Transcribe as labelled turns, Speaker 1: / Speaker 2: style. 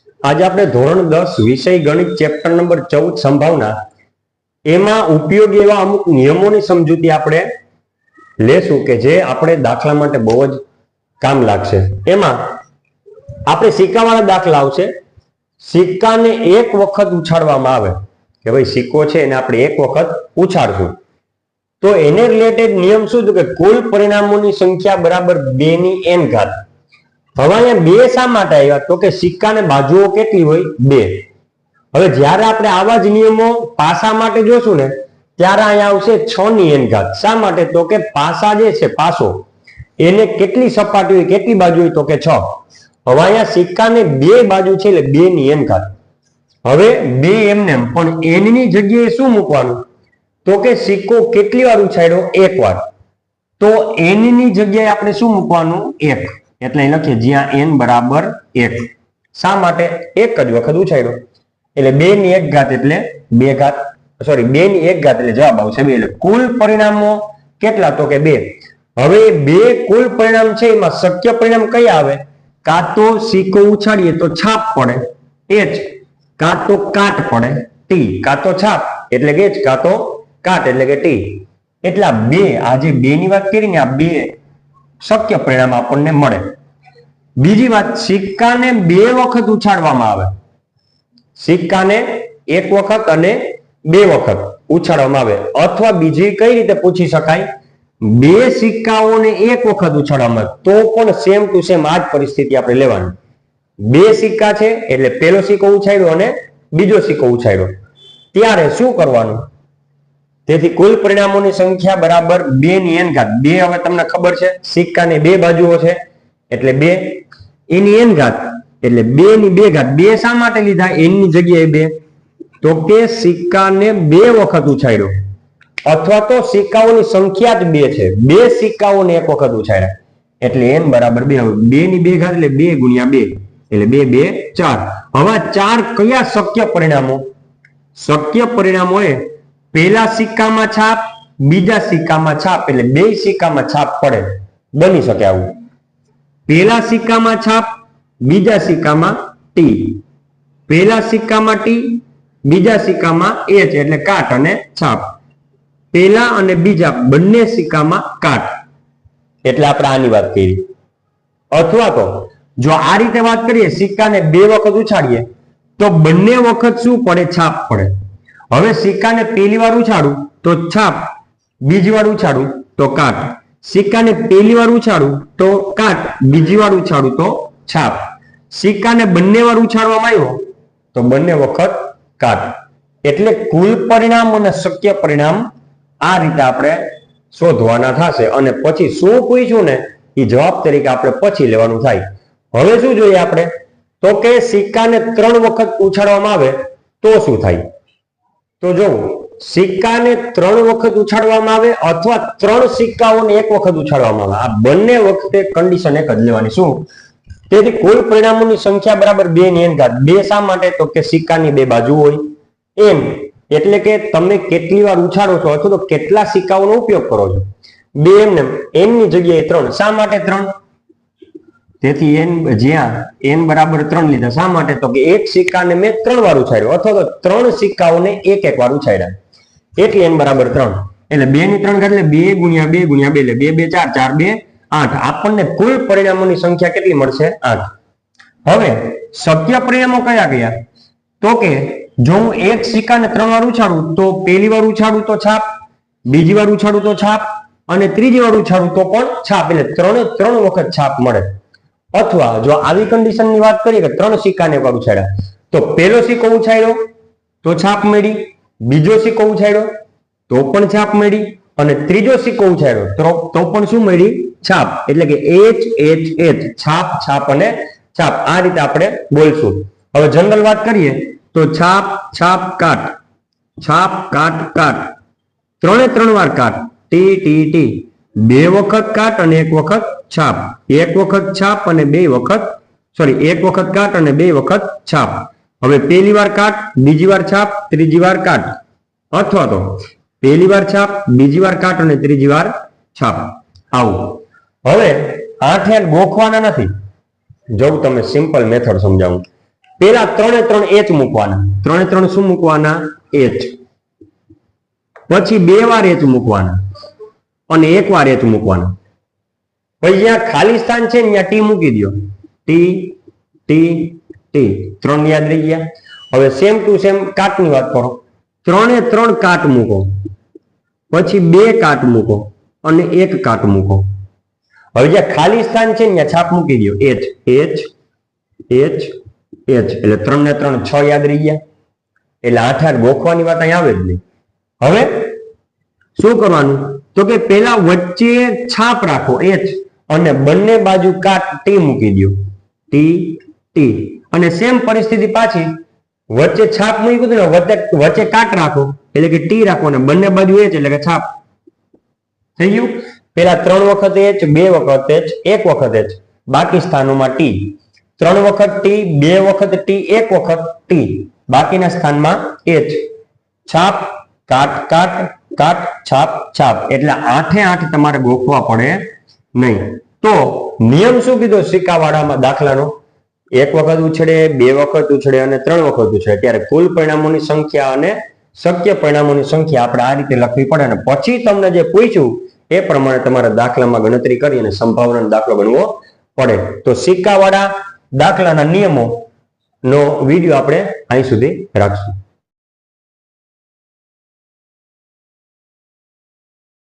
Speaker 1: आज આપણે ધોરણ 10 વિષય ગણિત ચેપ્ટર નંબર 14 સંભાવના એમાં ઉપયોગી એવા અમુક નિયમોની સમજૂતી આપણે લેશું કે જે આપણે દાખલા માટે બહુ જ કામ લાગશે। એમાં આપણે સિક્કાવાળા દાખલા આવશે। સિક્કાને એક વખત ઉછાળવામાં આવે કે ભાઈ સિક્કો છે એને આપણે એક વખત ઉછાળશું તો એને રિલેટેડ નિયમ શું છે કે કુલ પરિણામોની સંખ્યા બરાબર 2 ની n ઘાત। હવે અહીંયા 2 શા માટે આવ્યા તો કે સિક્કાને બાજુઓ કેટલી હોય 2। હવે જ્યારે આપણે આવા જ નિયમો પાસા માટે જોશું ને ત્યારે અહીંયા આવશે 6 ની n ઘાત। શા માટે તો કે પાસા જે છે પાસો એને કેટલી સપાટી હોય કેટલી બાજુ હોય તો કે 6। હવે અહીંયા સિક્કાને 2 બાજુ છે એટલે 2 ની n ઘાત। હવે 2 એમને પણ n ની જગ્યાએ શું મૂકવાનું તો કે સિક્કો કેટલી વાર ઉછાળ્યો એક વાર તો n ની જગ્યાએ આપણે શું મૂકવાનું 1 એટલે લખીએ જ્યાં n બરાબર 1। શા માટે એક જ વખત ઉછાળ્યો એટલે 2 ની 1 ઘાત એટલે 2 ઘાત સોરી 2 ની 1 ઘાત એટલે જવાબ આવશે 2। એટલે કુલ પરિણામો કેટલા તો કે 2। હવે 2 કુલ પરિણામ છે એમાં શક્ય પરિણામ કયા આવે કાં તો સિક્કો ઉછાળીએ તો છાપ પડે h કાં તો કાટ પડે t કાં તો છાપ એટલે કે h કાં તો કાટ એટલે કે t। એટલા 2 આ જે 2 ની વાત કરીને આ 2 શક્ય પરિણામ આપણને મળે। બીજી વાત સિક્કાને 2 વખત ઉછાળવામાં આવે। સિક્કાને એક વખત અને 2 વખત ઉછાળવામાં આવે અથવા બીજી કઈ રીતે પૂછી શકાય 2 સિક્કાઓને એક વખત ઉછાળવામાં આવે તો પણ સેમ ટુ સેમ આ જ પરિસ્થિતિ આપણે લેવાની। 2 સિક્કા છે એટલે પહેલો સિક્કો ઉછાળ્યો અને બીજો સિક્કો ઉછાળ્યો ત્યારે શું કરવાનું તેથી કુલ પરિણામોની સંખ્યા બરાબર 2 ની n ઘાત। 2 હવે તમને ખબર છે સિક્કાની 2 બાજુઓ છે એટલે 2 એની n ઘાત એટલે 2 ની 2 ઘાત। 2 શા માટે લીધા n ની જગ્યાએ 2 તો કે સિક્કાને 2 વખત ઉછાળ્યો અથવા તો સિક્કાઓની સંખ્યા જ 2 છે 2 સિક્કાઓને એક વખત ઉછાળ્યા એટલે n બરાબર 2। હવે 2 ની 2 ઘાત એટલે 2 ગુણ્યા 2 એટલે 2 2 4। હવે 4 કયા શક્ય પરિણામો શક્ય પરિણામો એ પહેલા સિક્કામાં છાપ બીજા સિક્કામાં છાપ એટલે 2 સિક્કામાં છાપ પડે બની શકે આવું। પહેલા સિક્કામાં છાપ બીજા સિક્કામાં t પહેલા સિક્કામાં t બીજા સિક્કામાં h એટલે કાટ અને છાપ પહેલા અને બીજા બંને સિક્કામાં કાટ એટલે આપણે આની વાત કરી। અથવા તો જો આ રીતે વાત કરીએ સિક્કાને 2 વખત ઉછાળીએ તો બંને વખત શું પડે છાપ પડે। હવે સિક્કાને પહેલી વાર ઉછાળું તો છાપ બીજી વાર ઉછાળું તો કાટ સિક્કાને પહેલી વાર ઉછાળું તો કાટ બીજી વાર ઉછાળું તો છાપ સિક્કાને બંને વાર ઉછાળવામાં આવ્યો તો બંને વખત કાટ। એટલે કુલ પરિણામ અને શક્ય પરિણામ આ રીતે આપણે શોધવાના થશે અને પછી શું પૂછ્યું ને એ જવાબ તરીકે આપણે પછી લેવાનું થાય। હવે શું જોઈએ આપણે તો કે સિક્કાને 3 વખત ઉછાળવામાં આવે તો શું થાય તો જો સિક્કાને 3 વખત ઉછાળવામાં આવે અથવા 3 સિક્કાઓને એક વખત ઉછાળવામાં આવે આ બંને વખતે કન્ડિશન એક જ લેવાની। શું તેથી કુલ પરિણામોની સંખ્યા બરાબર 2 ની n ઘાત। 2 શા માટે તો કે સિક્કાની 2 બાજુ હોય n એટલે કે તમે કેટલી વાર ઉછાળો છો અથવા તો કેટલા સિક્કાઓનો ઉપયોગ કરો છો 2 એમને n ની જગ્યાએ 3 શા માટે 3 તેથી n જ્યાં n બરાબર 3 લીધા શા માટે તો કે એક સિક્કાને મેં 3 વાર ઉછાળ્યો અથવા તો 3 સિક્કાઓને એક વાર ઉછાળ્યા એટલે n બરાબર 3 એટલે 2 ની 3 ઘાત એટલે 2 ગુણ્યા 2 ગુણ્યા 2 એટલે 2 2 4 4 2 8 આપણને કુલ પરિણામોની સંખ્યા કેટલી મળશે 8। હવે શક્ય પરિણામો કયા કયા તો કે જો હું એક સિક્કાને 3 વાર ઉછાળું તો પહેલી વાર ઉછાળું તો છાપ બીજી વાર ઉછાળું તો છાપ અને ત્રીજી વાર ઉછાળું તો પણ છાપ એટલે 3 વખત છાપ મળે। અથવા જો આવી કન્ડિશનની વાત કરીએ કે 3 સિક્કાને એકવાર ઉછાળ્યા તો પહેલો સિક્કો ઉછાળ્યો તો છાપ મળી બીજો સિક્કો ઉછાળ્યો તો પણ છાપ મળી અને ત્રીજો સિક્કો ઉછાળ્યો તો પણ શું મળી છાપ એટલે કે h h h છાપ છાપ અને છાપ આ રીતે આપણે બોલશું। હવે જનરલ વાત કરીએ તો છાપ છાપ કાટ છાપ કાટ કાટ 3 વાર કાટ t t t 2 વખત કાટ અને 1 વખત છાપ 1 વખત છાપ અને 2 વખત સોરી 1 વખત કાટ અને 2 વખત છાપ। હવે પહેલી વાર કાટ બીજી વાર છાપ ત્રીજી વાર કાટ અથવા તો પહેલી વાર છાપ બીજી વાર કાટ અને ત્રીજી વાર છાપ આવું। હવે 8 ગોખવાના નથી જો તમે સિમ્પલ મેથડ સમજાવું પેલા 3 એ 3 એચ મૂકવાના, 3 એ 3 શું મૂકવાના? એચ. પછી 2 વાર એચ મૂકવાના અને 1 વાર એચ મૂકવાના. પછી જ્યાં ખાલી સ્થાન છે ને ત્યાં ટી મૂકી દો. ટી ટી ટી 3 યાદ રહી ગયા. હવે સેમ ટુ સેમ કાટની વાત કરો. 3 એ 3 કાટ મૂકો, પછી 2 કાટ મૂકો અને 1 કાટ મૂકો. હવે જ્યાં ખાલી સ્થાન છે ને ત્યાં છાપ મૂકી દો. એચ એચ એચ એચ એટલે 3 ને 3 6 યાદ રહી ગયા. એટલે 8 8 ગોખવાની વાત અહીં આવે જ નહીં. હવે શું કરવાનું? તો કે પેલા વચ્ચે છાપ રાખો એચ અને બંને બાજુ કાટ ટી મૂકી દો. ટી ટી અને સેમ પરિસ્થિતિ પાછી, વચ્ચે છાપ મૂકી દો ને વચ્ચે કાટ રાખો એટલે કે ટી રાખો અને બંને બાજુ એચ એટલે કે છાપ. થઈ ગયું? પેલા 3 વખત એચ, 2 વખત એચ, 1 વખત એચ, બાકી સ્થાનોમાં ટી. 3 વખત ટી, 2 વખત ટી, 1 વખત ટી, બાકીના સ્થાનમાં એચ. છાપ કાટ કાટ કાટ છાપ છાપ એટલે 8 એ 8 તમારે ગોખવા પડે નહીં. તો નિયમ શું કીધો સિક્કાવાળામાં દાખલાનો? 1 વખત ઉછળે, 2 વખત ઉછળે અને 3 વખત ઉછળે ત્યારે કુલ પરિણામોની સંખ્યા અને શક્ય પરિણામોની સંખ્યા આપણે આ રીતે લખવી પડે અને પછી તમને જે પૂછ્યું એ પ્રમાણે તમારે દાખલામાં ગણતરી કરી અને સંભાવનાનો દાખલો ગણવો પડે. તો સિક્કાવાળા દાખલાના નિયમો નો વિડીયો આપણે અહીં સુધી રાખશું.